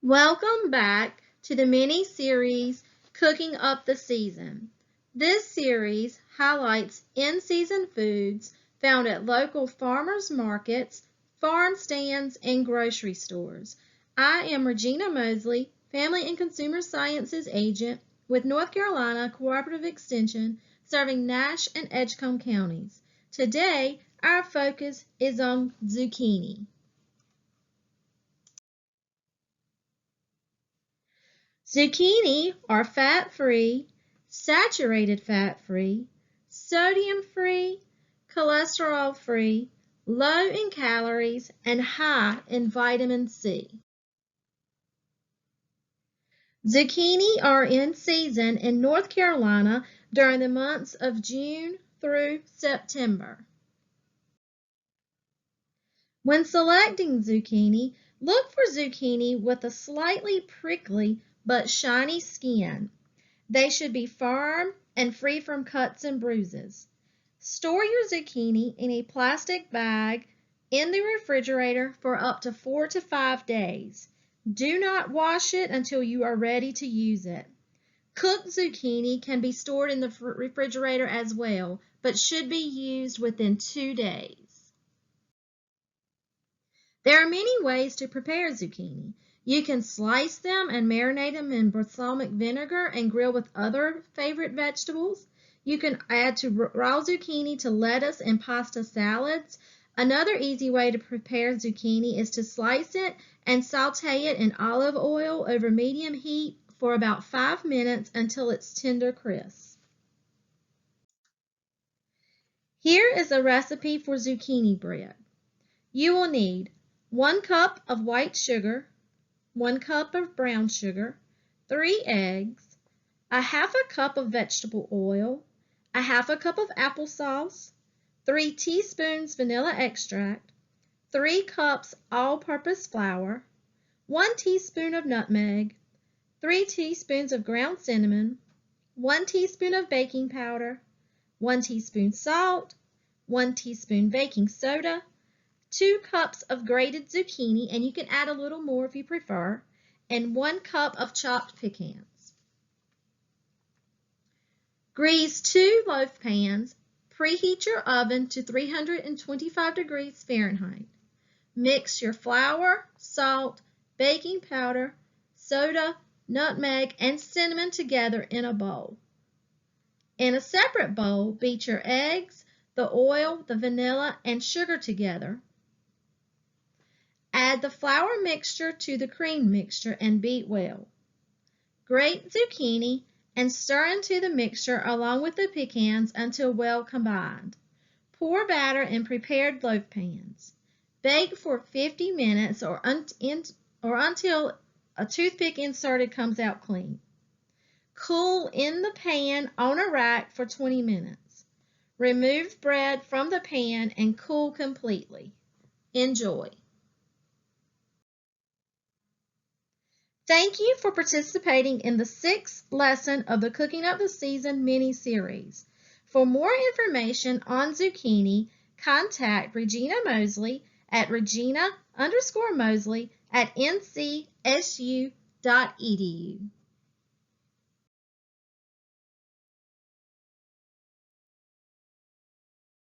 Welcome back to the mini-series Cooking Up the Season. This series highlights in-season foods found at local farmers markets, farm stands, and grocery stores. I am Regina Mosley, Family and Consumer Sciences Agent with North Carolina Cooperative Extension serving Nash and Edgecombe counties. Today, our focus is on zucchini. Zucchini are fat-free, saturated fat-free, sodium-free, cholesterol-free, low in calories, and high in vitamin C. Zucchini are in season in North Carolina during the months of June through September. When selecting zucchini, look for zucchini with a slightly prickly but shiny skin. They should be firm and free from cuts and bruises. Store your zucchini in a plastic bag in the refrigerator for up to 4 to 5 days. Do not wash it until you are ready to use it. Cooked zucchini can be stored in the refrigerator as well, but should be used within 2 days. There are many ways to prepare zucchini. You can slice them and marinate them in balsamic vinegar and grill with other favorite vegetables. You can add to raw zucchini to lettuce and pasta salads. Another easy way to prepare zucchini is to slice it and saute it in olive oil over medium heat for about 5 minutes until it's tender crisp. Here is a recipe for zucchini bread. You will need 1 cup of white sugar, 1 cup of brown sugar, 3 eggs, a half a cup of vegetable oil, a half a cup of applesauce, 3 teaspoons vanilla extract, 3 cups all-purpose flour, 1 teaspoon of nutmeg, 3 teaspoons of ground cinnamon, 1 teaspoon of baking powder, 1 teaspoon salt, 1 teaspoon baking soda, 2 cups of grated zucchini, and you can add a little more if you prefer, and 1 cup of chopped pecans. Grease 2 loaf pans. Preheat your oven to 325 degrees Fahrenheit. Mix your flour, salt, baking powder, soda, nutmeg, and cinnamon together in a bowl. In a separate bowl, beat your eggs, the oil, the vanilla, and sugar together. Add the flour mixture to the cream mixture and beat well. Grate zucchini and stir into the mixture along with the pecans until well combined. Pour batter in prepared loaf pans. Bake for 50 minutes or until a toothpick inserted comes out clean. Cool in the pan on a rack for 20 minutes. Remove bread from the pan and cool completely. Enjoy. Thank you for participating in the 6th lesson of the Cooking Up the Season mini-series. For more information on zucchini, contact Regina Mosley at Regina_Mosley at ncsu.edu.